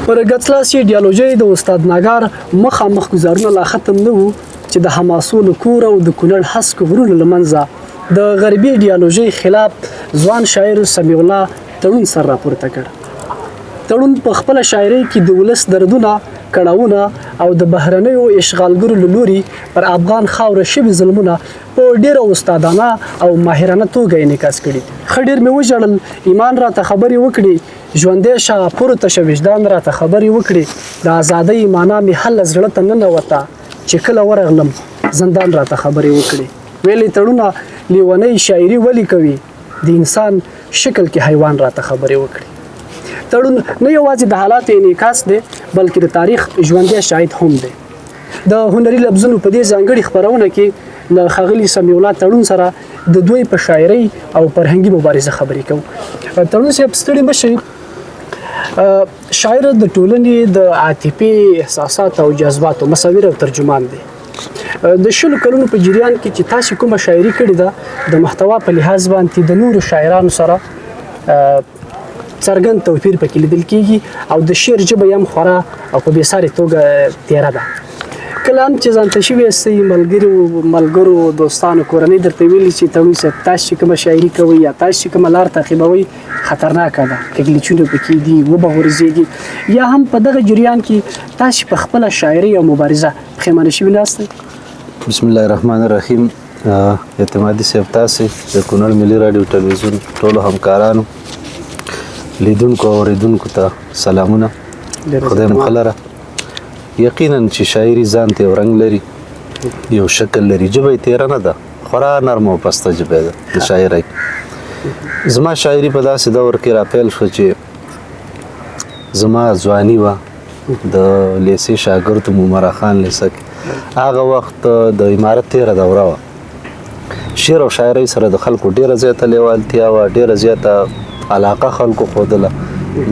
پر ګڅلاسي ډیالوژي د استاد ناګار مخامخ گزارونه لا ختم نه وو چې د حماسو له کور او د کونړ حسک غرونو لمنځه د غربي ډیالوژي خلاف ځوان شاعر سمیع الله تړون سر راپورته کړ. تړون په خپل شاعري کې د ولس دردونه کړهونه او د بهرنیو اشغالګرو له لوري پر افغان خاوره شوي ظلمونه په ډیره استادانه او ماهرانه توګه انعکاس کړي. ښه ډېر مې وژړل، ایمان راته خبرې وکړي، ژوندی شه پورته شه وجدان راته خبرې وکړي، د ازادۍ معنا مې هله زړه ته ننوته چې کله ورغلم زندان راته خبرې وکړي. ویلې تړونه لیونۍ شاعري ولې کوي، د انسان شکل کې حیوان راته خبرې وکړي. تړون نه یوازې د حالاتو انعکاس دی بلکې د تاریخ ژوندی شاهد هم دی. د هنري لفظونو په دې ځانګړي خپرونه کې له ښاغلي سمیع الله تړون سره د دوی په شاعري او فرهنګي مبارزه خبرې کوو. تړون صاحب ستړي مشئ، شاعر د ټولنې د عاطفي احساسات او جذباتو مصور او ترجمان دی. د شلو کلونو په جریان کې چې تاسو کومه شاعري کړې ده د محتوا په لحاظ باندې د نورو شاعرانو سره څرګند توپیر پکې لیدل کېږي او د شعر ژبه یې هم خورا او په بېسارې توګه تیره ده. کله هم چې ځان ته شوي یاستئ ملګرو دوستانو کورنۍ درته ویلي چې تړون صاحب تاسو چې کومه شاعري کوئ یا تاسو چې کومه لار تعقیبوئ خطرناکه ده، کږلېچونه پکې دي، وبه غورځېږي، یا هم په دغه جریان کې تاسو په خپله شاعري او مبارزه پښیمانه شوي ناستئ؟ بسم الله الرحمن الرحیم. اعتمادي صاحب، تاسو د کونړ ملي راډیو ټلویزیون ټولو همکارانو لیدونکو او اوریدونکو ته سلامونه، خدای مو ښه لره. یقینا چې شاعري ځان ته یو رنګ لري، یو شکل لري، ژبه یې تیره نه ده، خورا نرمه او پسته ژبه ده د شاعرۍ. زما شاعري په داسې دور کې راپیل شوه چې زما ځواني وه، د لیسې شاګرد وم، عمر خان لیسه کې. هغه وخت د امارت تیره دوره وه، شعر او شاعرۍ سره د خلکو ډېره زیاته لیوالتیا وه، ډېره زیاته علاقه خلکو ښودله.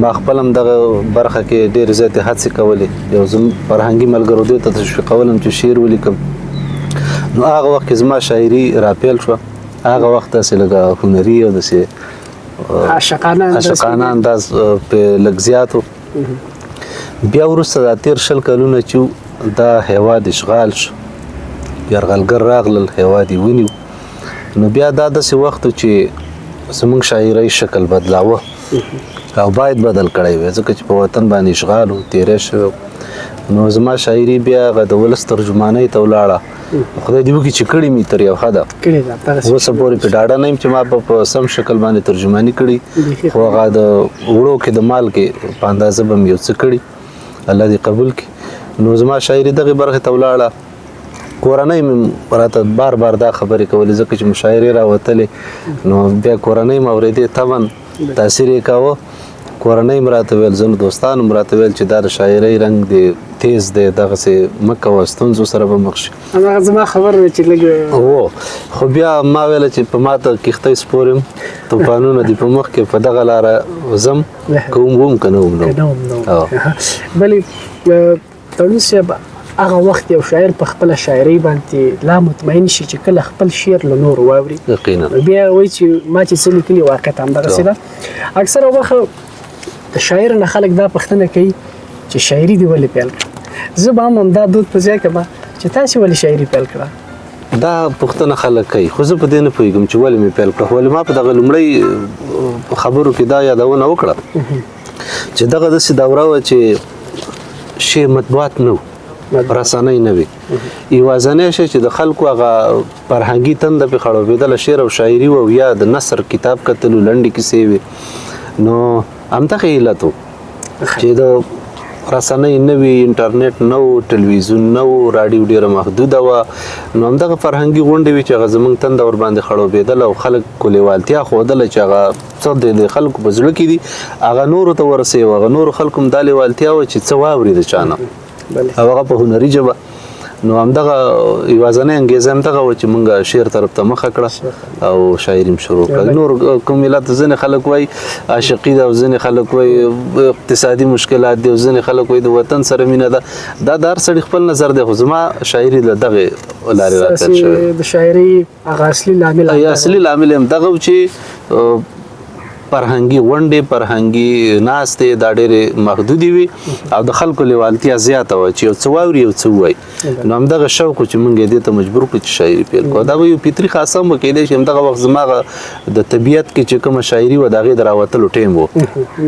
ما خپل هم دغه برخه کې ډېرې زیاتې هڅې کولې، یو زم فرهنګي ملګرو دې ته تشویقولم چې شعر ولیکم. نو هغه وخت کې زما شاعري راپیل شوه. هغه وخت داسې لږه هنري او داسې عاشقانه انداز پې لږ زیات و. بیا وروسته دا تېر 20 کلونه چې دا هیواد اشغال شو، یرغلګر راغلل، هیواد یې ونیو، نو بیا دا داسې وخت چې زمونږ شاعرۍ شکل بدلاوه او باید بدل کړی وی، ځکه چې په وطن باندې اشغال و، تیری شوی. نو زما شاعري بیا هغه د ولس ترجمانۍ ته ولاړه. خدای دې وکړي چې کړې مې تر یو حده، اوسه پورې په ډاډه نه یم چې ما په سم شکل باندې ترجماني کړي، خو هغه د وړو کې د مال کې په اندازه به مې یو څه کړي، الله دې قبول کړي. نو زما شاعري دغې برخې ته ولاړه. کورنۍ مې راته بار بار دا خبرې کولې، ځکه چې مشاعرې راوتلې، نو بیا کورنۍ مې اورېدې، طبعا تاثیر یې کاوه. کورنۍ مې راته ویل، ځینو دوستانو مې راته ویل چې دا د شاعرۍ رنګ دی، تیز دی، دغسې مه کوه، ستونزو سره به مخ شي. هماغه زما خبر دی چې لږ هو، خو بیا ما ویله چې په ما ته کښتۍ سپور یم، طوفانونه دي په مخ کې، په دغه لاره ځم، که وم که نه وم نو. بلې تړون صاحب هغه وخت یو شاعر په خپله شاعرۍ باندې لا مطمئن شي چې کله خپل شعر له نورو واوري، یقینا بیا وایي چې ما چې څه لیکلي واقعیت همدغسې ده. اکثره وخت د شاعر نه خلک دا پوښتنه کوي چې شاعري دې ولې پیل کړه. زه به هم همدا دود په ځای کړم چې تاسې ولې شاعري پیل کړه. دا پوښتنه خلک کوي، خو زه په دې نه پوهېږم چې ولې مې پیل کړه. ولې ما په دغه لومړۍ خبرو کې دا یادونه وکړه چې دغه داسې دوره وه چې شعر مطبوعات نه و، رسنۍ نه وي، یوازینی شی چې د خلکو هغه فرهنګي تنده پې خړوبېدله شعر او شاعري و، او یا د نثر کتاب کتلو، لنډې کیسې وي. نو همدغه علت و چې د رسنۍ نه وي، انټرنیټ نه و، ټلویزیون نه و، راډیو ډېره محدوده وه. نو همدغه فرهنګي غونډې وي چې هغه زموږ تنده ورباندې خړوبېدله او خلکو لیوالتیا ښودله چې هغه څه د خلکو په زړه کې دي هغه نورو ته ورسوي، او هغه نورو خلکو هم دا لیوالتیا وه چې څه واوري د چا نه، او هغه په هنري ژبه. نو همدغه یوازینۍ انګیزه همدغه وه چې مونږ شعر طرف ته مخه کړه او شاعري م شروع کړه. نور کوم ملت ځینې خلک وایي عاشقي ده، او ځینې خلک وایي اقتصادي مشکلات دي، او ځینې خلک وایي د وطن سره مینه ده. دا د هر سړي خپل نظر دی، خو زما شاعري له دغې لارې راپیل شوې. د شاعري هغه اصلي لامل همدغه و چې فرهنګي غونډې فرهنګي ناستې دا ډېرې محدودې وي او د خلکو لیوالتیا زیاته وه چې یو څه واوري یو څه ووایي نو همدغه شوق چې موږ یې دې ته مجبور کړو چې شاعري پیل کړو دا به یو فطري خاصه هم کېدای شي همدغه وخت زما د طبیعت کې چې کومه شاعري وه د هغې د راوتلو ټایم و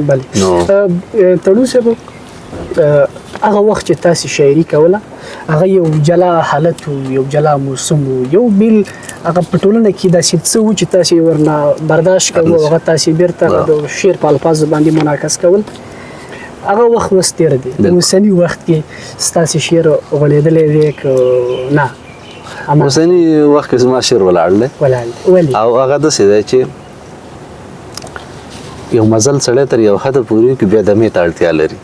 بلې تړون صاحب هغه وخت چې تاسې شاعري کوله هغه یو جلا حالت و یو جلا موسم و یو بیل هغه په ټولنه کې داسې څه و چې تاسې ورنه برداشت کوو هغه تاسې بیرته د شعر په الفاظو باندې منعکس کول هغه وخت اوس تېره دی د اوسني وخت کې ستاسې شعر غوړېدلی دی که نه اوسني وخت کې زما شعر ولاړ دی ولې او هغه داسې دی چې یو مزل سړی تر یو حده پورې کې بیا دمې ته اړتیا لري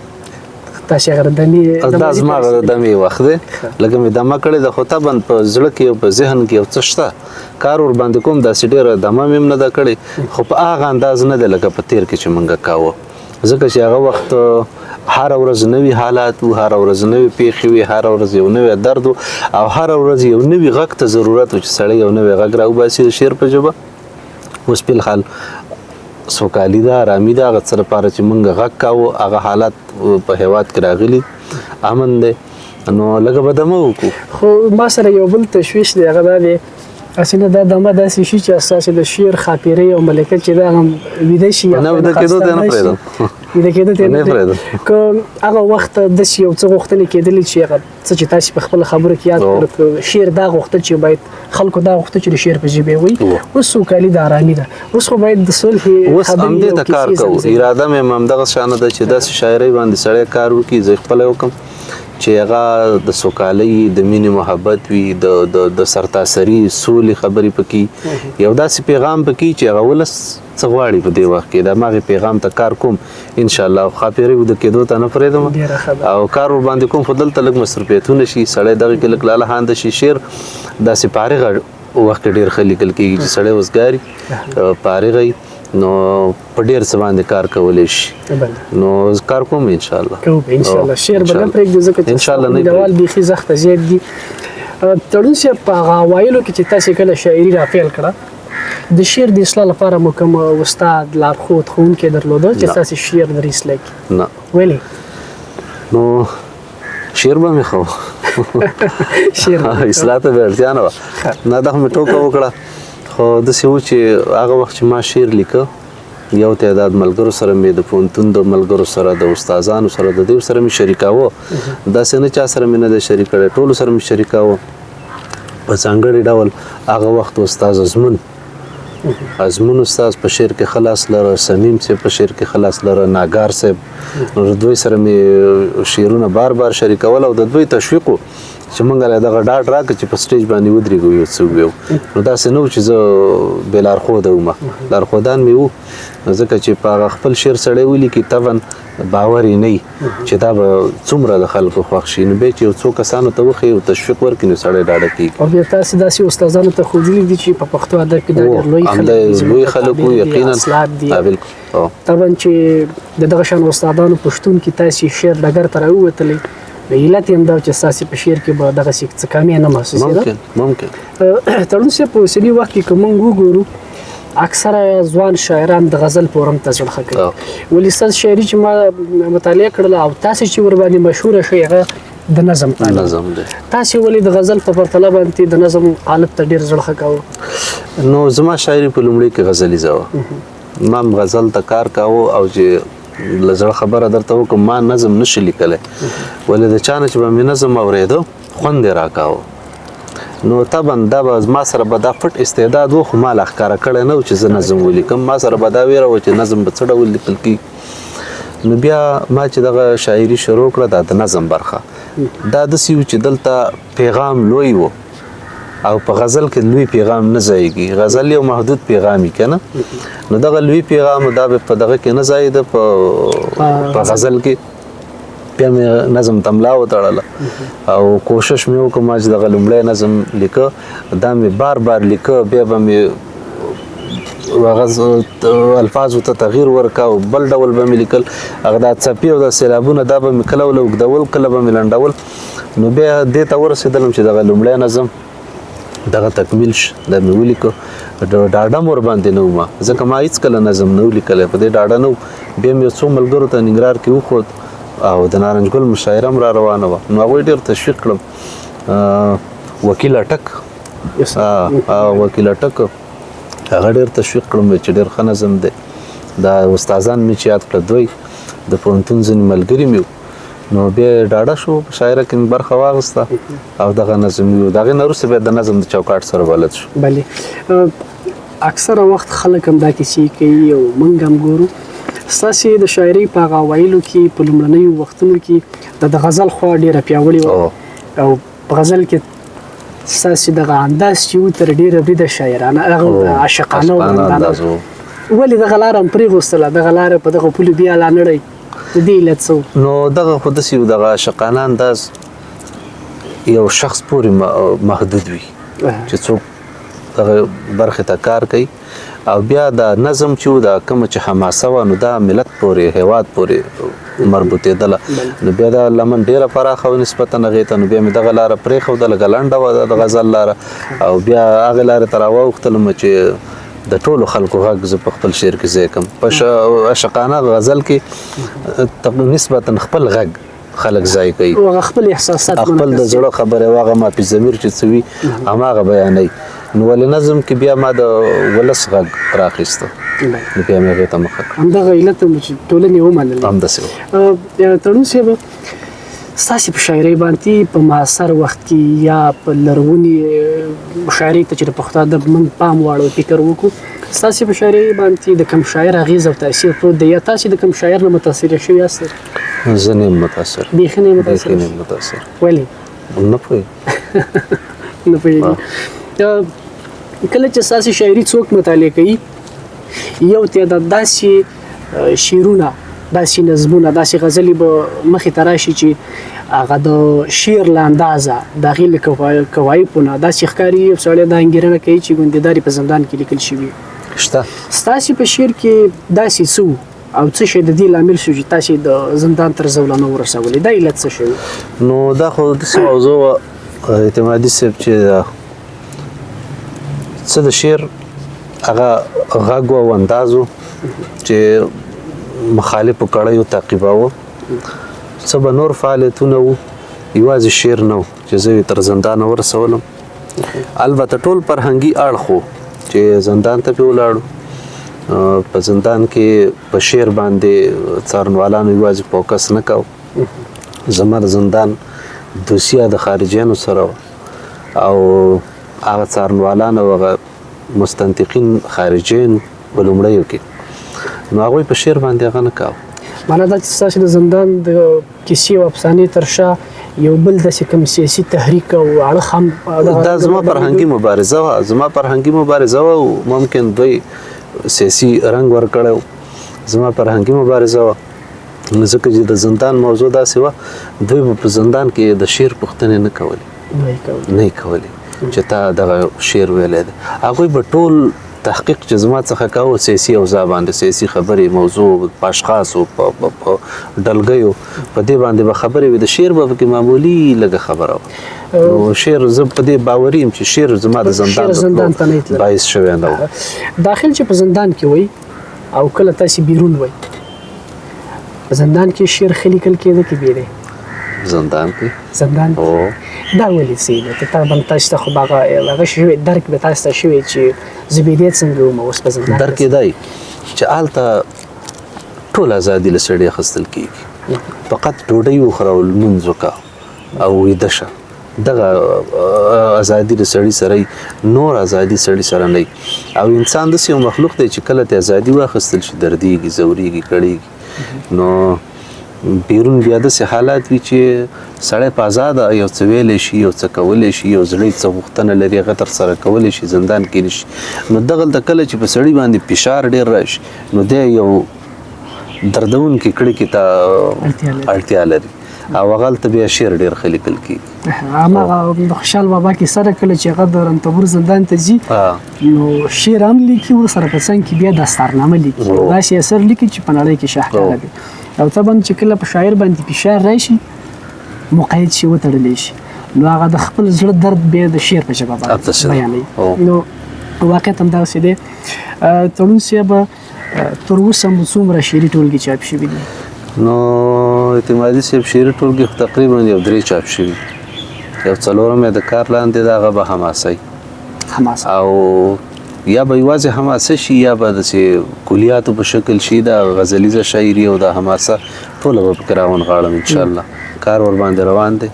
تاسې هغه دمې دا زما هغه د دمې وخت دی لکه مې دمه کړې ده خو طبعا په زړه کې او په ذهن کې یو څه شته کار ورباندې کوم داسې ډېره دمه مې هم نه ده کړې خو په هغه انداز نه دی لکه په تېر کې چې مونږ کاوه ځکه چې هغه وخت هره ورځ نوي حالات وو هره ورځ نوي پیښې وي هره ورځ یو نوی درد و او هره ورځ یو نوي غږ ته ضرورت و چې سړی یو نوی غږ راوباسي د شعر په ژبه اوس فلحال سوکالي ده ارامي ده هغه څه لپاره چې مونږ غږ کاوه هغه حالات په هېواد کې راغلي امن دی نو لږه به دمه وکړو خو ما سره یو بل تشویش دی هغه دا دی هسې نه دا دمه داسې شي چې ستاسې د شعر خاطرې او ملکه چې دا هم ویده شي نه ویده کېدو ته نه پرېږدم ویده کېدو ته نه پرېږدم که هغه وخت داسې یو څه غوښتنې کېدلې چې هغه څه چې تاسې په خپله خبرو کې یاد کړو شعر دا غوښتل چې باید خلکو دا غوښتل چې د شعر په ژبې وایي اوس سوکالي د ارامي ده اوس خو باید د صلح اوس همدې ته کار کوو اراده مې همدغه شانه ده چې داسې شاعرۍ باندې سړی کار وکړي زه خپله وکړم چې هغه د سوکالۍ د مینې محبت وي د سرتاسري سولې خبرې پکې یو داسې پیغام پکې چې هغه ولس څه غواړي په دې وخت کې د هماغې پیغام ته کار کوم انشاءالله خاپیرۍ وده کېدو ته نه پرېږدم او کار ورباندې کوم خو دلته لږ مصروفیتونه شي سړی دغې کې لږ لالهانده شي شعر داسې فارغه وخت کې ډېر ښه لیکل کېږي چې سړی وزګاري فارغه نو په ډېر څه باندې کار کولی شي نو کار کوم انشاءالله کوو انشاءالله شعر به نه پرېږدو ځکه چې مینوال بیخي سخته زیات دي تړون صاحب په هغه اوایلو کې چې تاسې کله شاعري راپیل کړه د شعر د اصلاح لپاره مو کوم استاد لارښود ښوونکی درلوده چې ستاسې شعر در اصلاح کړي نه ولې نو شعر به مې خو اصلاح ته به اړتیا نه وه نه دغه مې ټوکه وکړه خو داسې و چې هغه وخت چې ما شعر لیکه یو تعداد ملګرو سره مې د پوهنتون د ملګرو سره د استادانو سره د دې سره مې شریکاوه داسې نه چا سره مې نه دی شریک کړی ټولو سره مې شریکاوه په ځانګړي ډول هغه وخت استاد ازمون استاد په شعر کې خلاص لره سمیم صاحب په شعر کې خلاص لره ناګار صاحب نو د دوی سره مې شعرونه بار بار شریکول او د دوی تشویق چې مونږ له دغه ډاډ راکړه چې په سټیج باندې ودرېږو یو څه وویو نو داسې نه و چې زه بې لارښوده وم لارښودان مې وو ځکه چې په هغه خپل شعر سړی ولیکي طبعا باور یې نه وي چې دا به څومره د خلکو خوښ شي نو بیا چې یو څو کسانو ته وښیي او تشویق ورکړي نو سړی ډاډه کېږي او بیا تاسې داسې استادانو ته ښودلي دي چې په پښتو ادب کې دا ډېر لوی خلک وو یقینا طبعا چې د دغه شان استادانو په شتون کې تاسې شعر ډګر ته راووتلی د علت یې همدا چې ستاسې په شعر کې به دغسې څه کمې نه محسوسېده ممکن تړون صاحب په اوسني وخت کې که موږ وګورو اکثره ځوان شاعران د غزل فورم ته زړه ښه کوي ولې ستاسو شاعري چې ما مطالعه کړله او تاسې چې ورباندې مشهوره شئ هغه د نظم نظم دی تاسې ولې د غزل په پرتله باندې د نظم حالت ته ډېر زړه ښه کوو نو زما شاعري په لومړي کې غزلیزه وه ما هم غزل ته کار کاوه او چې له زړه خبره درته وکړم ما نظم نشي لیکلی ولې د چا نه چې به مې نظم اورېده خوند یې راکاوه نو طبعا دا به ما سره به دا پټ استعداد و خو ما لا ښکاره کړی نه و چې زه نظم ولیکم ما سره به دا ویره وه چې نظم به څه ډول لیکل کېږي نو بیا ما چې دغه شاعري شروع کړه دا د نظم برخه دا داسې و چې دلته پیغام لوی و او په غزل کې لوی پیغام نه ځایږي غزل یو محدود پیغامي که نه نو دغه لوی پیغام دا به په دغه کې نه ځایده په غزل کې بیا مې نظم ته ملا وتړله او کوشش مې وکړه ما چې دغه لومړی نظم لیکه دا مې بار بار لیکه بیا به مې الفاظو ته تغییر ورکا او بل ډول به مې لیکل هغه دا څپې او دا سیلابونه دا به مې کله اوږدول کله به مې لنډول نو بیا دې ته ورسېدلم چې دغه لومړی نظم دغه تکمیل ش د مې ولیکو ډاډه مور باندې نه وم ځکه ما هیڅ کله نظم نه ولیکلی په دې ډاډه نه بیا مې یو څو ملګرو ته ننګرهار کې وښود او د نارنج ګل مشاعره هم را روانه وه نو هغوی ډېر تشویق کړم وکیل اټک وکیل اټک هغه ډېر تشویق کړم چې ډېر ښه نظم دی دا استادان مې چې یاد کړه دوی د پوهنتون ځینې ملګري مې نو بیا ډاډه شو په شاعره کې مې برخه واخیسته او دغه نظم یو د هغې نه وروسته بیا د نظم د چوکاټ سره بلد شو بلې اکثره وخت خلک هم دا کیسې کوي او موږ هم ګورو ستاسې د شاعرۍ په هغه اوایلو کې په لومړنیو وختونو کې د غزل خوا ډېره پیاوړې وه او په غزل کې ستاسې دغه انداز چې و تر ډېره بریده شاعرانه هغه عاشقانه انداز ولې دغه لاره هم پرېغوستله دغه لاره په دغه پولو بیا لا نړۍ د دې علت څه نو دغه خو داسې یو دغه عاشقانه انداز یو شخص پورې محدود وي چې څوک دغه برخې ته کار کوي او بیا د نظم چې و د کومه چې حماسه وه نو دا ملت پورې هیواد پورې مربوطېدله نو بیا دا لمن ډېره پراخه وه نسبتا هغې ته نو بیا مې دغه لاره پرېښوده لږه لنډه وه د غزل لاره او بیا هغې لارې ته راواوښتلم چې د ټولو خلکو غږ زه په خپل شعر کې ځای کړم په عاشقانه غزل کې نسبتا خپل غږ خلک ځای کوي خپل احساسات خپل د زړه خبرې واغه ما په ضمیر چې څه وي هماغه بیانوي نو ولې نظم کې بیا ما د ولس غږ راخیسته نو بیا مې هغې ته مخه کړه همدغه علت هم چې ټولنې ومنلې همداسې وه تړون صاحب ستاسې په شاعرۍ باندې په معاصر وخت کې یا په لرغونې شاعرۍ ته چې د پښتو ادب موږ پام واړو فکر وکړو ستاسې په شاعرۍ باندې د کوم شاعر اغېز او تاثیر پروت دی یا تاسې د کوم شاعر نه متاثره شوي یاست زه نه یم متاثر بیخي نه یم متاثر ولې نه پوهېږم نه پوهېږم کله چې ستاسې شاعري څوک مطالعه کوي یو تعداد داسې شعرونه داسې نظمونه داسې غزلې به مخې ته راشي چې هغه د شعر له اندازه د هغې له کوایفونه داسې ښکاري یو سړی دا انګېرنه کوي چې ګوندېداري په زندان کې لیکل شوي شته ستاسې په شعر کې داسې څه او څه شی د دې لامل شو چې تاسې د زندان تر زولانه ورسولې دا علت څه شی نو دا خو داسې موضوع وه اعتمادي صاحب چې څه د شعر هغه غږ او انداز و چې مخالفو کړیو تعقیباوه څه به نور فعالیتونه وو یوازې شعر نه و چې زه یې تر زندانه ورسولم البته ټول فرهنګي اړخ و چې زندان ته پې ولاړو په زندان کې په شعر باندې څارنوالانو یوازې فوکس نه کوو زما د زندان دوسیه د خارجیانو سره وه او هغه څارنوالان او هغه مستنطقین خارجیان په لومړیو کې نو هغوی په شعر باندې هغه نه کوه معنا دا چې ستاسې د زندان د کیسې او افسانې تر شا یو بل داسې کوم سیاسي تحریک او اړخ هم دا زما فرهنګي مبارزه وه او ممکن دوی سیاسي رنګ ورکړی و زما فرهنګي مبارزه وه ځکه چې د زندان موضوع داسې وه دوی به په زندان کې د شعر پوښتنې نه کولې چې تا دغه شعر ویلی دی هغوی به ټول تحقیق چې زما څخه کاوه سیاسي اوضاع باندې سیاسي خبرې موضوع په اشخاصو په ډلګیو په دې باندې به خبرې وي د شعر به پکې معمولي لږه خبره وه نو شعر زه په دې باوري یم چې شعر زما د زندان باعث شوی نه و داخل چې په زندان کې وای او کله تاسې بیرون وای په زندان کې شعر ښه لیکل کېده که بې دی زندان کې دا ولې څه دی تقریبا تاسو ته خو هغه شوی درک به تاسو ته شوی چې زه بې دی څنګه وم اوس په زندان درک یې دی چې هلته ټول ازادي له سړي اخیستل کېږي فقط ډوډۍ وخوره او لمونځ وکړه او ویده شه دغه ازادي د سړي سره نور ازادي سړي سره نه او انسان داسې یو مخلوق دی چې کله ته ازادي واخیستل شي دردېږي ځورېږي کړېږي نو بیرون بیا داسې حالات وي چې سړی په ازاده یو څه ویلی شي یو څه کولی شي یو زړه څه غوښتنه لري هغه ترسره کولی شي زندان کې نه شي نو دغلته کله چې په سړي باندې فشار ډېر راشي نو دی یو دردونکي کړکې ته اړتیا لري او هغلته بیا شعر ډېر ښه لیکل کېږي هماغه د خوشحال بابا کې سره کله چې هغه د رنتبور زندان ته ځي نو شعر هم لیکي ورسره په څنګ کې بیا داستارنامه لیکي داسې اثر لیکي چې په نړۍ کې شاهکاره دی او طبعا چې کله په شاعر باندې فشار راشي مقید شي وتړلی شي نو هغه د خپل زړه درد بیا د شعر په ژبه باندې بیانوي. نو واقعیت همداسې دی. تړون صاحب تر اوسه مو څومره شعري ټولګې چاپ شوي دي؟ نو اعتمادي صاحب شعري ټولګې تقریبا یو 3 چاپ شوي. یو 4 مې د کار لاندې د هغه به حماسه او یا به یوازې حماسه شي یا به داسې کلیاتو په شکل شي د غزلیزه شاعري او د حماسه ټوله به پکې راونغاړم انشاءالله. کار ورباندې روان دی.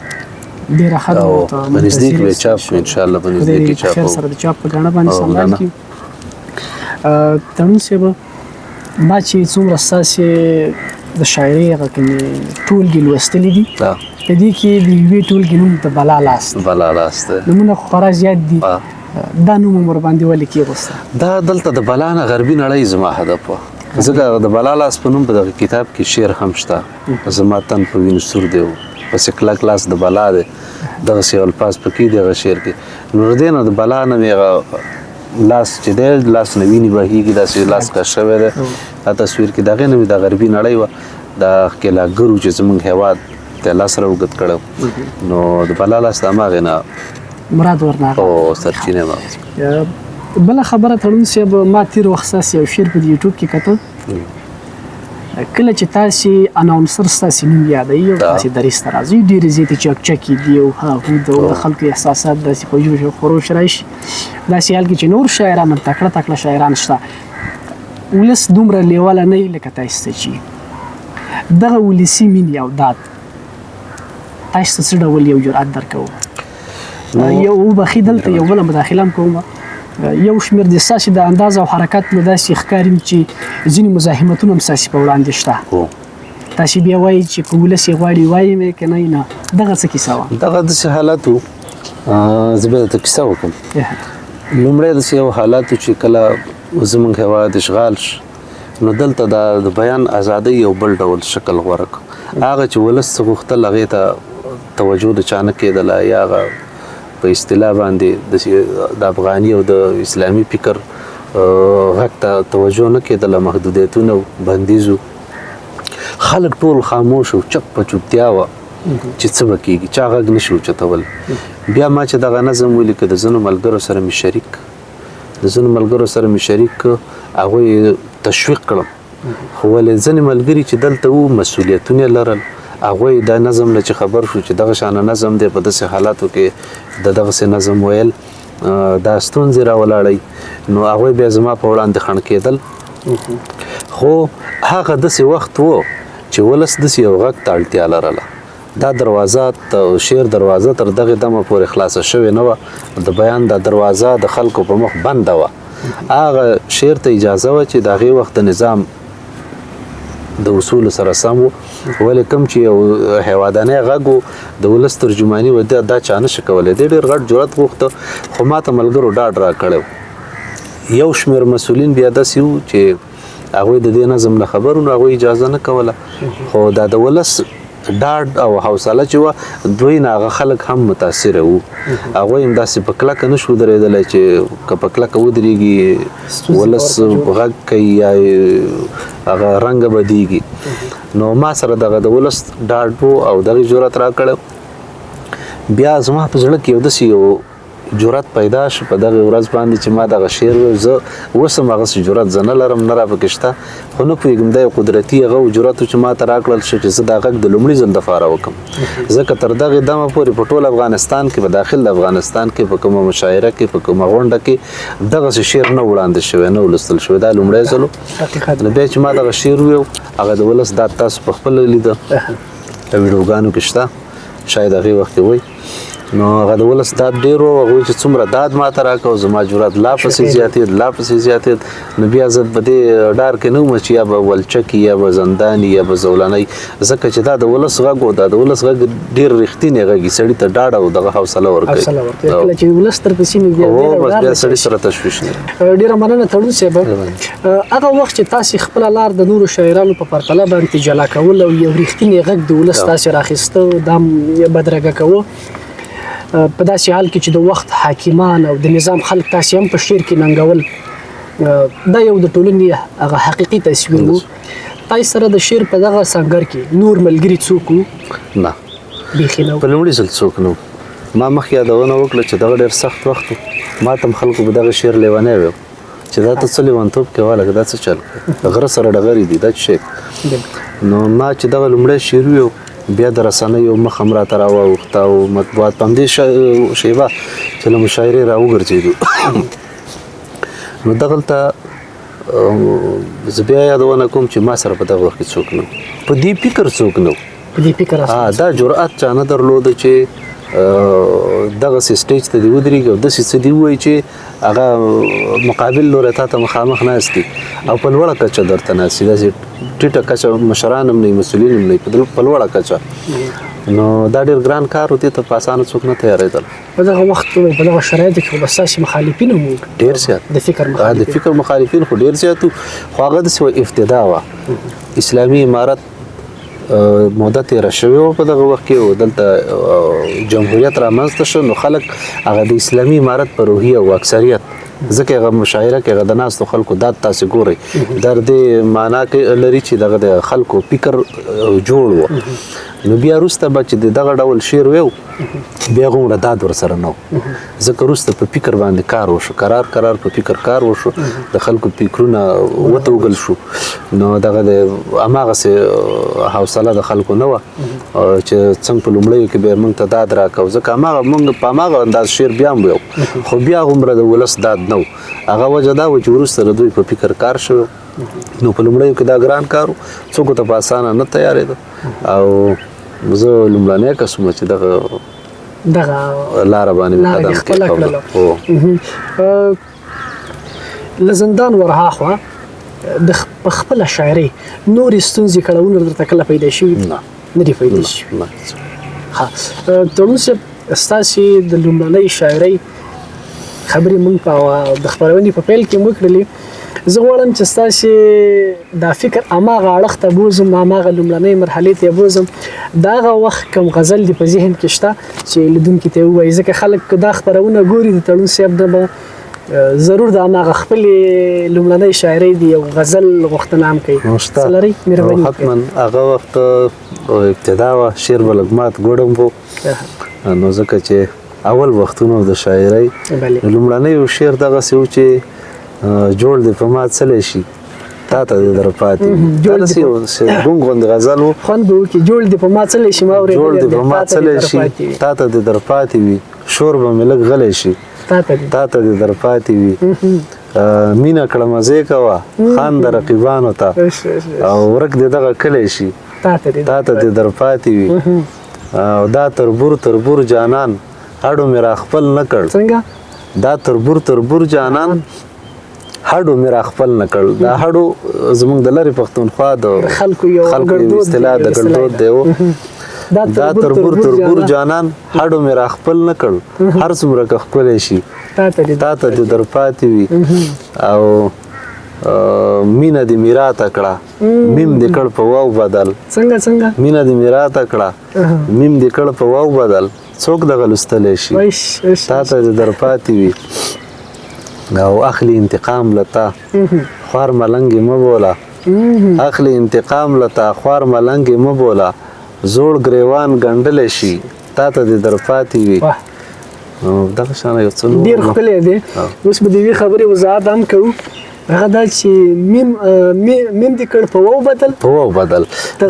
ډېره ښه ده. او په نزدیک به چاپ کړو انشاءالله. په نزدیک کې چاپ سره د چاپ په ګاڼه باندې سمبال کړي. تړون صاحب ما چې څومره ستاسې د شاعرۍ هغه کومې ټولګې لوستلې دي په دې کې د یوې ټولګې نوم د بلا لاس دی. نومونه خو خورا زیات دي. دا نوم هم ورباندې ولې کېغوسته؟ دا دلته د بلا نه غربي نړۍ زما هدف وه. ځکه د بلا لاس په نوم په دغه کتاب کې شعر هم شته. زما تن په وینو سور دی پسې کلک لاس د بلا دی. دغسې یو الفاظ پکې دي هغه شعر کې. نو د دې نه د بلا نه مې هغه لاس چې دی لاس نه وینې بهېږي داسې لاس کش شوی دی. دا تصویر کې د هغې نه مې د غربي نړۍ وه د ښکېلاګرو چې زموږ هېواد ته لاس راوږد کړی. نو د بلا لاس د هماغې نه مراد ورنه او سرچینې ما. بله خبره تړون صاحب ما تېر وخت ستاسې یو شعر په یوټیوب کې کتل. کله چې تاسې اناونسر ستاسې نوم یادوي او تاسې دریځ ته راځئ ډېرې زیاتې چکچکې دي او هاهو د خلکو احساسات داسې په جوش او خروش راشي. داسې حال کې چې نور شاعران هم تکړه شاعران شته ولس دومره لیواله نه وي لکه تاسې ته چې دغه ولسي مینې او داد تاسې ته څه ډول یو جرأت درکوو؟ یو وبخښئ دلته یو بله مداخله هم کوم. یو شمېر د ستاسې د انداز او حرکت نو داسې ښکاري چې ځینې مزاحمتونه هم ستاسې په وړاندې شته. تاسې بیا وایي چې که ولس یې غواړي وایي مې که نه دغه څه کیسه وه؟ دغه داسې حالت و. زه به درته کیسه وکړم. لومړی داسې یو حالت و چې کله زموږ هېواد اشغال شو نو دلته د بیان ازادۍ یو بل ډول شکل غوره کړ. هغه چې ولس څه غوښتل هغې ته توجه د چا نه کېدله یا هغه په اصطلاح باندې د افغاني او د اسلامي فکر غږ ته توجه نه کېدله. محدودیتونه بندیز خلک ټول خاموش او چپ په چوپتیا وه چې څه به کېږي چا غږ نه شي اوچتولی. بیا ما چې دغه نظم ولیکه د ځینو ملګرو سره مې شریک هغوی تشویق کړم. خو ولې ځینې ملګري چې دلته وو مسؤلیتونه لرل هغوی دا نظم نه چې خبر شو چې دغه شانه نظم دی په داسې حالاتو کې د دغسې نظم ویل دا ستونزې راولاړوي. نو هغوی بیا زما په وړاندې خنډ کېدل. خو هغه داسې وخت و چې ولس داسې یو غږ ته اړتیا لرله. دا دروازه شعر دروازه تر دغې دمه پورې خلاصه شوې نه وه. د بیان دا دروازه د خلکو په مخ بنده وه. هغه شعر ته اجازه وه چې د هغې وخت د نظام د اصولو سره سم و. ولې کوم چې یو هېوادانی غږ و د ولس ترجماني و دا چا نه شي کولی. دی ډېر غټ جرأت غوښته خو ما ته ملګرو ډاډ راکړی و. یو شمېر مسؤلین بیا داسې وو چې هغوی د دې نظم نه خبر وو نو هغوی اجازه نه کوله. خو دا د ولس ډاډ او حوصله چې وه دوی نه هغه خلک هم متاثره وو. هغوی هم داسې په کلکه نه شو درېدلی چې که په کلکه ودرېږي ولس غږ کوي یا هغه رنګه بدېږي. نو ما سره دغه د ولس ډاډ و او دغې جرأت راکړی. بیا زما په زړه کې یو داسې یو جرأت پیدا شو په دغه ورځ باندې چې ما دغه شعر ویل. زه اوس هم هغسې جرأت زه نه لرم نه راپکې شته خو نه پوهېږم دا یو قدرتي هغه و جرأت چې ما ته راکړل شو چې زه دا غږ د لومړي ځل دپاره وکړم. ځکه تر دغې دمه پورې په ټول افغانستان کې په داخل د افغانستان کې په کومه مشاعره کې په کومه غونډه کې دغسې شعر نه وړاندې شوی نه ولوستل شوی. دا لومړی ځل و. نو بیا چې ما دغه شعر ویو هغه د ولس دا تاسو پخپله لیده په ویډیوګانو کې شته شاید هغې وخت کې وایي. نو هغه د ولس داد ډېر و. هغوی چې څومره داد ما ته راکړه زما جرأت لا پسې زیاتېد. نو بیا زه په دې ډار کې نه وم چې یا به ولچک یا به زندان یا به زولنی. ځکه چې دا د ولس غږ و. دا د ولس غږ ډېر رښتینی غږ سړي ته ډاډ او دغه حوصله ورکوي. کله چې ولس درپسې نو بیا سړي سره تشویش نه. ډېره مننه تړون صاحب. هغه وخت چې تاسې خپله لار د نورو شاعرانو په پرتله باندې جلا کول او یو رښتینی غږ د ولس تاسې راخیسته دا بدرګه کوه په داسې حال کې چې د وخت حاکمان او د نظام خلک تاسې هم په شعر کې ننګول دا یو د ټولنې هغه حقیقي تصویر و. تاسې سره د شعر په دغه سنګر کې نور ملګري څوک وو؟ نه بیخي نه. په لومړي ځل څوک نه. ما مخ یادونه وکړه چې دغه ډېر سخت وخت ما ته خلکو به دغه شعر لیونی ویل چې دا ته څه لیونتوب کې واله دا څه چل غره سره ډغرې دي دا شی نو ما چې دغه لومړی شعر ویو بیا د رسنیو مخ هم راته راواوښته او مطبوعات په همدې شیبه چې له مشاعرې راوګرځېدو نو دغلته زه بیا یادونه کوم چې ما سره په دغه وخت کې څوک نه په دې فکر څوک نه دا جرأت چا نه درلوده چې دغه سټیج ته دی ودرېږي او داسې څه دی ووایي چې هغه مقابل لوری تا ته مخامخ ناست دي او په لوړه کچه درته ناست دي داسې ټیټه کچه مشران هم نه وي مسؤلین هم نه وي په لوړه کچه نو دا ډېر ګران کار و دې ته په اسانه څوک نه تیارېدل په دغه وخت په دغه شرایطو کې به ستاسې مخالفین هم ډېر زیات د فکر مخالفین خو ډېر زیات وو خو هغه داسې ابتدا وه اسلامي امارت موده تېره شوې وه په دغه وخت کې او دلته جمهوریت رامنځته شو نو خلک هغه د اسلامي امارت په روحیه او اکثریت ځکه هغه مشاعره کې هغه د ناستو خلکو دا تاسې ګورئ در دې معنا کې لري چې دغه د خلکو فکر جوړ و نو بیا وروسته به چې دغه ډول شعر ویو بیا غومره داد ورسره نه و ځکه وروسته په فکر باندې کار وشو قرار په فکر کار وشو د خلکو فکرونه وتوږل شو نو دغه د هماغسې حوصله د خلکو نه وه چې څنګه په لومړیو کې بیا موږ ته داد راکوو ځکه موږ په هماغه انداز شعر بیا هم ویو خو بیا غومره د ولس داد نه و هغه وجه دا و چې وروسته د دوی په فکر کار شوی نو په لومړیو کې دا ګران کار و څوک ته په اسانه نه تیارېده او زه لومړنی کس وم چې دغه لاره باندې قدم کېښود له زندان ورهاخوا په خپله شاعرۍ نورې ستونزې کړاوونه درته کله پیدا شوي نه دي پیدا شوي تړون صاحب ستاسې د لومړنۍ شاعرۍ خبرې موږ په د خپرونې په پیل کې وکړلې زه غواړم چې ستاسې دا فکر هماغه اړخ ته بوځم هماغه لومړنۍ مرحلې ته یې بوځم د هغه وخت کوم غزل دې په ذهن کې شته چې لیدونکي ته یې ووایي ځکه خلک دا خپرونه ګوري د تړون صاحب نه به ضرور د هماغه خپلې لومړنۍ شاعرۍ د یو غزل غوښتنه هم کوي څه لرئ مهرباني وکړئ حتما هغه وخت ابتدا وه شعر به لږ مات ګوډم و نو ځکه چې اول وختونو د شاعرۍ لومړنی شعر دغسې و چې جوړ دې په ما څلی شي تا ته دې در پاتې وي داسې یو ګونګ غوندې غزل و خوند به وکړي جوړ دې په ما څلی شي ما جوړ دې په ما څلی شي تا ته دې در پاتې وي شور به مې لږ غلی شي تا ته دې در پاتې وي مینه کړه مزې کوه خان د رقیبانو ته او ورک دې دغه کلی شي تا ته دې در پاتې وي او دا تربور جانان هډو مې را خپل نه کړ دا تربور جانان هډو مې را خپل نه کړ دا هډو زموږ د لرې پښتونخوا د خلکو یو اصطلاح د ګړدود دی دا تربور جانان هډو مې را خپل نه کړ هر څومره که ښکلی شي تا ته دې در پاتې وي او مینه دې مې راته کړه میم دې کړ په واو بدل مینه دې مې راته کړه میم دې کړ په واو بدل څوک دغه لوستلی شي تا ته دې در پاتې وي او اخلی انتقام لتا خوار ملنګې مه بوله اخلی انتقام لتا خوار ملنګې مه بوله زوړ ګریوان ګنډلی شي تا ته دې در پاتې وي دغه شانه یو څه ډېر ښکلی دی اوس به د یوې خبرې وضاحت هم کوو هغه دا چې میم دې کړ په واو بدل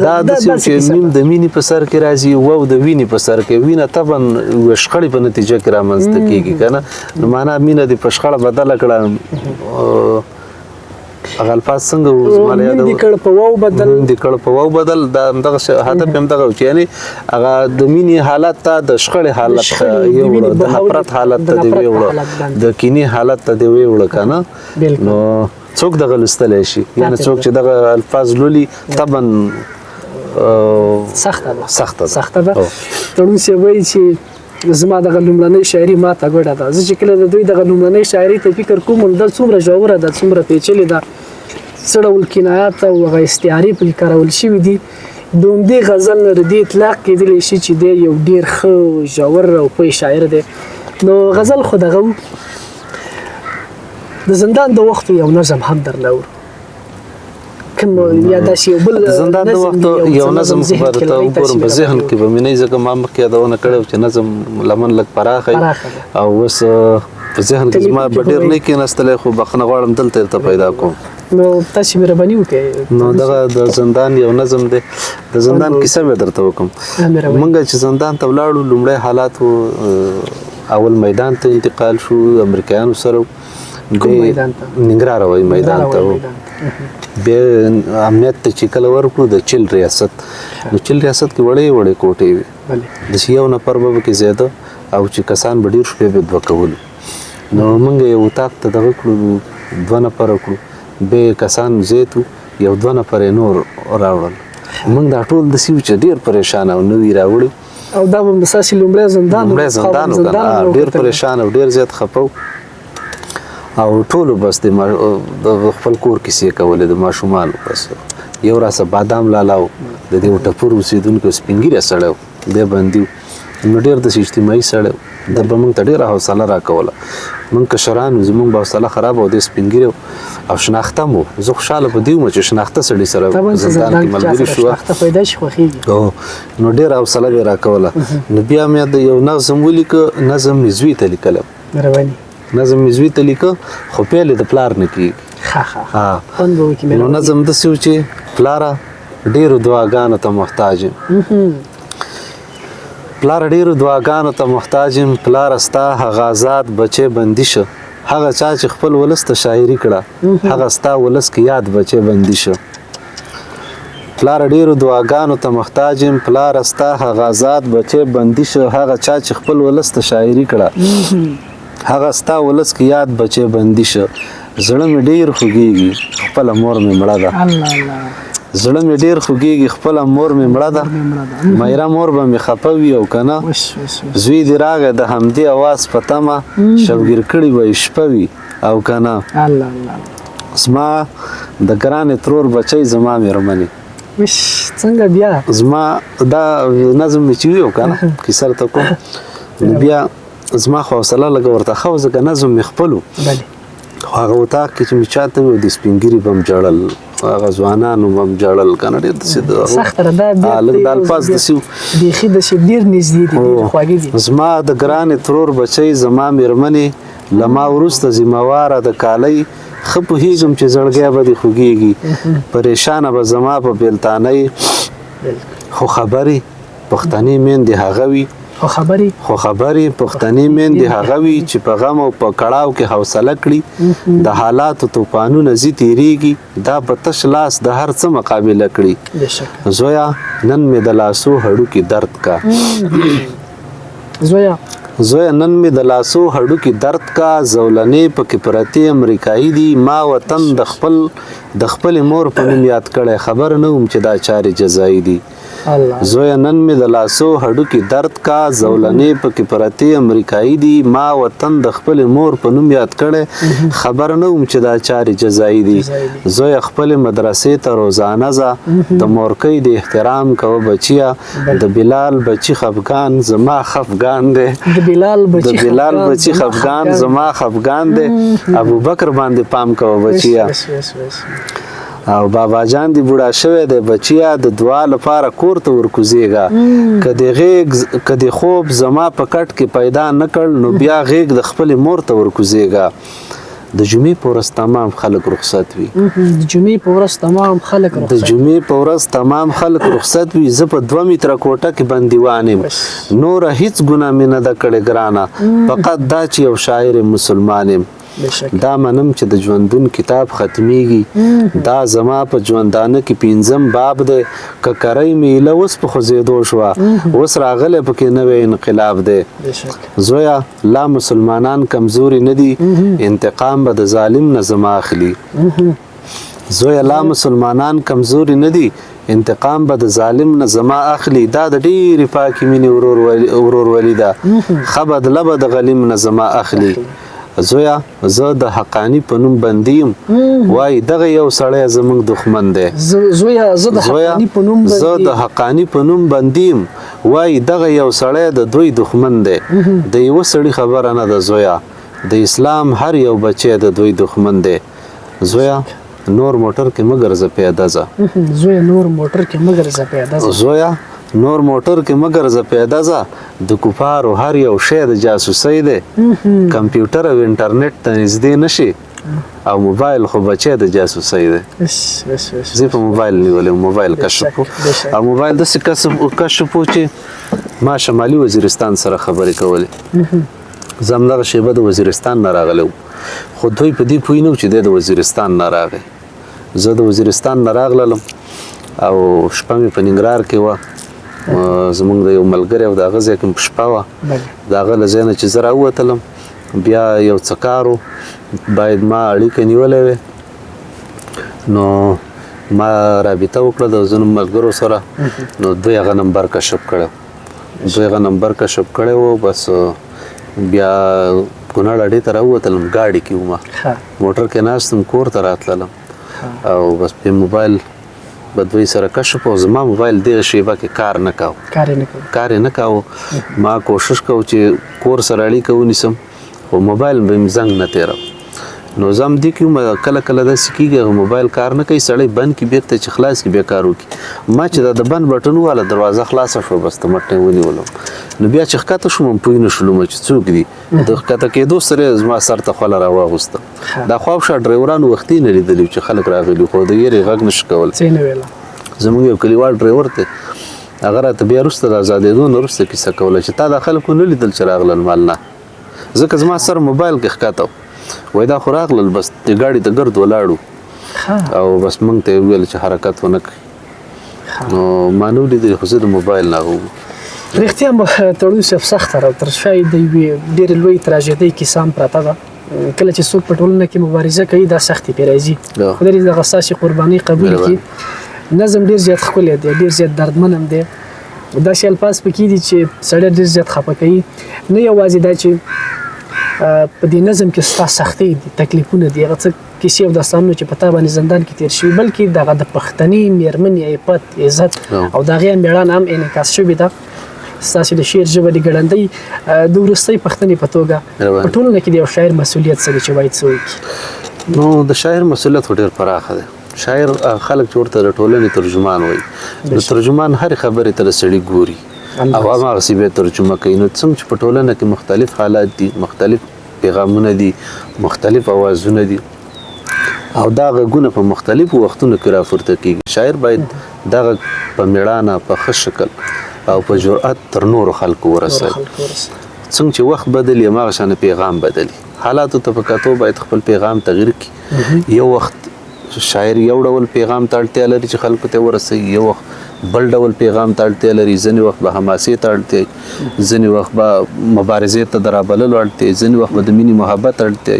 دا داسې چې میم د مینې په سر کې راځي واو د وینې په سر کې وینه طبعا یوه شخړې په نتیجه کې رامنځته کېږي که نه نو معنا مینه دې په شخړه بدله کړه هغه الفاظ څنګه زما له یاده میم دې کړ په واو بدل دا همدغه هدف یې همدغه و چې یعنې هغه د مینې حالت ته د شخړې حالت ته یې وړه د نفرت حالت ته دې ویې وړه د کینې حالت ته دې ویې وړه که نه نو څوک دغه لوستلی شي یعنې څوک چې دغه الفاظ لولي طبعا سخته ده تړون صاحب وایي چې زما دغه لومړنۍ شاعري ماته ګوډه ده زه چې کله د دوی دغه لومړنۍ شاعري ته فکر کوم نو دا څومره ژوره ده څومره پیچلې ده څه ډول کنایات او هغه استعارې پکې کارول شوي دي د همدې غزل نه د دې اطلاق کېدلی شي چې دی یو ډېر ښه ژور او پوه شاعر دی نو غزل خو دغه و د زندان د وختو یو نظم هم درنه و کوم یا داسې یو بل د زندان د وخت یو نظم خو به ته وګورم په ذهن کې به مې نه ځکه ما مخکې یادونه کړې چې نظم لمن لږ پراخه او اوس په ذهن کې زما به ډېر نه کېناستلی خو بخښنه غواړم دلته درته پیدا کوم نو تاسو مهرباني وکړئ. نو دغه د زندان یو نظم دی د زندان کیسه به درته وکړم. موږ چې زندان ته ولاړو لومړی حالات اول میدان ته انتقال شو امریکایانو سره ننګرهار وایي میدان ته بیا امنیت ته چې کله ورکړو د چل ریاست نو چل ریاست کې وړې وړې کوټې وي داسې یو نفر به پکې زیاده او چې کسان به ډېر شپې به دوه کولو نو موږ یو اتاق ته دغه کړو 2 نفره کړو بیا کسان زیات یو 2 نفر یې نور راوړل موږ دا ټول داسې وو چې ډېر پریشان او نوي راوړي او دا به ستاسې لومړی زندان و ډېر پریشان او ډېر زیات خفه او ټولو بس د خپل کور کیسې کولې د ماشومانو بس یو راسه بادام لالاو د دې ټپور اوسېدونکو سپین ږیری سړی و دی بندي نو ډېر داسې اجتماعي سړی و د به موږ ته ډېره حوصله راکوله موږ کشران زموږ به حوصله خرابه او دی سپین ږیری او شناخته مو زه خوشحاله په دې وم چې شناخته سړي سره زندان کې ملګري شوه نو ډېره حوصله به یې راکوله نو بیا مې د یو نظم ولیکه نظم مې زوی ته لیکلی نظم مې زوی ته لیکه خو پیل د پلار نه کېږي نو نظم داسې و چې پلاره ډېرو دعاګانو ته محتاج یم پلاره ډېرو دعاګانو ته محتاج یم پلاره ستا هغه آزاد بچی بندي شه هغه چا چې خپل ولس ته شاعري کړه هغه ستا ولس کې یاد بچی بندي شه پلاره ډېرو دعاګانو ته محتاج یم پلاره ستا هغه آزاد بچی بندي شه هغه چا چې خپل ولس ته شاعري کړه هغه ستا ولس کې یاد بچی بندي شه زړه مې ډېر خوږېږي خپله مور مې مړه ده زړه مې ډېر خوږېږي خپله مور مې مړه ده میره مور به مې خفه وي او که نه زوی دې راغی د همدې اواز په تمه شوګیر کړي به یې شپه وي او که نه زما د ګرانې ترور بچی زما مېرمنې څنګه بیا زما دا نظم مې چې وي او که نه کیسه راته کوم نو بیا زما خو حوصله لږه ورته ښه وه ځکه نظم مې خپل و خو هغه اتاق کې چې مې چاته وي د سپین ږیري به م ژړل هغه ځوانانو به م ژړل که نه ډېر داسې لږ د الفاظ داسې زما د ګرانې ترور بچی زما مېرمنې له ما وروسته ذمهواره د کالۍ ښه پوهېږم چې زړګی به دې خوږېږي پریشانه به زما په بېلتانۍ خو خبرې پښتنې میندې هغه وي خو خبرې پښتنې میندې هغه وي چې په غم او په کړاو کې حوصله کړي د حالاتو توپانونه زی تېرېږي دا په تش لاس د هر څه مقابله کړي زویا نن مې د لاسو هډوکي درد کا زویا نن مې د لاسو هډوکي درد کا زولنې پکې پرتې امریکایي دي ما وطن د خپلې مور په نوم یاد کړی خبر نه وم چې دا چارې جزایي دي زویا نن مې د لاسو هډوکي درد کا زولنې پکې پرتې امریکایي دي ما وطن د خپلې مور په نوم یاد کړی خبر نه وم چې دا چارې جزایي دي زویا خپلې مدرسې ته روزانه ځه د مورکۍ د احترام کوه بچیه د بلال بچي خفګان زما خفګان دی د بلال بچي خفګان زما خفګان دی ابوبکر باندې پام کوه بچیه او بابا جان دی بوډا شوی دی بچیا د دعا لپاره کور ته ورکوزیږه که د خوب زما په کټ کې پیدا نه کړ نو بیا غیږ د خپلې مور ته ورکوزیږه د جمعې په ورځ تمام خلک رخصت وي د جمعې په ورځ تمام خلک رخصت وي زه په 2 متره کوټه کې بندیوان یم نوره هیڅ ګناه مې نه ده کړې ګرانه فقط دا چې یو شاعر مسلمان یم دا منم چې د ژوندون کتاب ختمیږي دا زما په ژوندانه کې 5م باب دی ککرۍ میله اوس په خوځېدو شوه اوس راغلی پکې نوی انقلاب دی زویا لا مسلمانان کمزوري نه دي انتقام به د ظالم نه زما اخلي زویا لا مسلمانان کمزوري نه دي انتقام به د ظالم نه زما اخلي دا د ډېرې پاکې مینې ورورولي ده ښه بدله به د غلیم نه زما اخلي زویا زه د حقانی په نوم بندیم وای دغه یو سړی زموږ دښمن دی زویا زه د حقانی په نوم بندیم وای دغه یو سړی د دوی دښمن دی د یو سړي خبره نه ده زویا د اسلام هر یو بچی د دوی دښمن دی زویا نور موټر کې مګر ز پیاده ځه زوی نور موټر کې مګر ز پیاده ځه زویا نور موټر کې مګر ز پیاده ځه د کفارو هر یو شی د جاسوسۍ دی کمپیوټر او انټرنیټ ته نږدې نشي او موبایل خو بچی د جاسوسۍ دی زه په موبایل نیولې موبایل کشف او موبایل داسې کشف و چې ما شمالي وزیرستان سره خبرې کولې زه همدغه شیبه د وزیرستان نه راغلی خو دوی په دې پوه نه و چې دی د وزیرستان نه راغی زه د وزیرستان نه راغللم او شپه مې په ننګرهار کې وه زمونږ د یو ملګری او د هغه ځای کې مې شپه وه د هغه له ځای نه چې زه راووتلم بیا یو څه کار و باید ما اړیکه نیولی وې نو ما رابطه وکړه د ځینو ملګرو سره نو دوی هغه نمبر کشف کړی دوی هغه نمبر کشف کړی و بس بیا کونړ اډې ته راووتلم ګاډي کې وم موټر کې ناستم کور ته راتللم او بس په موبایل به دوی سره کشف او زما موبایل دغه شیبه کې کار نه کاوه ما کوشش کو چې کور سره اړیکه ونیسم خو موبایل به مې زنګ نه تیره نو زه همدې کې کله کله داسې کېږي موبایل کار نه کوي سړی بند کړي بیرته چې خلاص کړي بیا کار وکړي ما چې د بند بټن وواله دروازه خلاصه شوه بس د مټ نه ونیولم نو بیا چې ښکته شوم پوه نه شولم چې څوک دي د ښکته کېدو سره زما سر ته خوله راواغوسته دا خواوشا ډرایورانو وختي نه لیدلي چې خلک راغلي خو د یېرې غږ نشي کولی زموږ یو کلیوال ډرایور دی هغه راته بیا وروسته د ازادېدو نه وروسته کیسه کوله چې تا دا خلکو نه لیدل چې راغلل مال نه ځکه زما سر موبایل کې ښکته وای دا خو راغلل بس د ګاډي ته ګرد ولاړو او بس موږ ته یې وویل چې حرکت ونه کړي نو ما نه ولیدل خو زه د موبایل نه رښتیا تړون صاحب سخته را تر شاید د یوې ډېرې لویې تراژیدۍ کیسه هم پرته ده کله چې څوک په ټولنه کې مبارزه کوي دا سختې پرې راځي خدای دې دغه ستاسې قرباني قبول کړي نظم ډېر زیات ښکلی دی ډېر زیات دردمن هم دی داسې الفاظ پکې دي چې سړی ډېر زیات خفه کوي نه یوازې دا چې په دې نظم کې ستا سختۍ دي تکلیفونه دي هغه څه کیسې او داستانونه چې په تا باندې زندان کې تېر شوي بلکې دغه د پښتني مېرمنې عفت عزت او د هغې مېړانه هم انعکاس شوې ده ستاسې د شعر ژبه د ګړندۍ د وروستۍ پښتنې په توګه په ټولنه کې د یو شاعر مسؤلیت څه دی چې باید څه وکړي نو د شاعر مسؤلیت خو ډېر پراخه دی شاعر خلک چې ورته د ټولنې ترجمان وایي د ترجمان هرې خبرې ته د سړي ګوري او هماغسې بیا ترجمه کوي نو څنګه چې په ټولنه کې مختلف حالات دي مختلف پیغامونه دي مختلف اوازونه دي او دا غږونه په مختلفو وختونو کې راپورته کېږي شاعر باید دا غږ په مېړانه په ښه شکل او په جرأت تر نورو خلکو ورسوي څنګه چې وخت بدلي هماغه شانې پیغام بدلي حالاتو ته په کتو باید خپل پیغام تغییر کړي یو وخت شاعر یو ډول پیغام ته اړتیا لري چې خلکو ته ورسوي یو وخت بل ډول پیغام ته اړتیا لري ځینې وخت به حماسې ته اړتیا ځینې وخت به مبارزې ته د رابللو اړتیا ځینې وخت به د مینې محبت اړتیا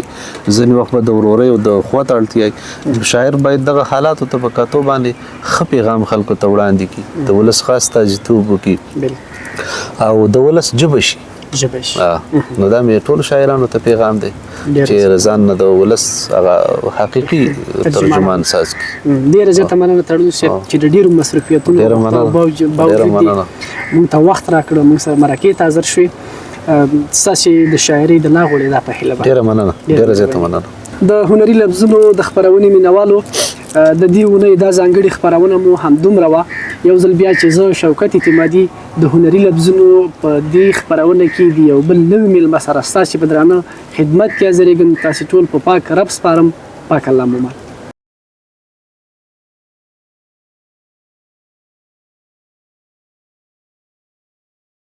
ځینې وخت به د ورورۍ او د اخوت اړتیا شاعر باید دغه حالاتو ته په کتو باندې ښه پیغام خلکو ته وړاندې کړي د ولس خاص استازیتوب وکړي او د ولس ژبه شي نو دا مې ټولو شاعرانو ته پیغام دی چې ځان نه د ولس هغه حقیقي ترجمان ساز کړي ډېره زیاته مننه تړون صاحب چې د ډېرو مصروفیتونو باوجود موږ ته وخت راکړو موږ سره مرکې ته حاضر شوې ستاسې د شاعرۍ د لا غوړېدا په هیله ډېره مننه ډېره زیاته مننه د هنري لفظونو د خپرونې مینوالو د دې اونۍ دا ځانګړې خپرونه مو همدومره وه یو ځل بیا چې زه شوکت اعتمادي د هنري لفظونو په دې خپرونه کې د یو بل نوي میلمه سره ستاسې په درانه خدمت کې حاضرېږم تاسې ټول په پاک رب سپارم پاک الله مو مل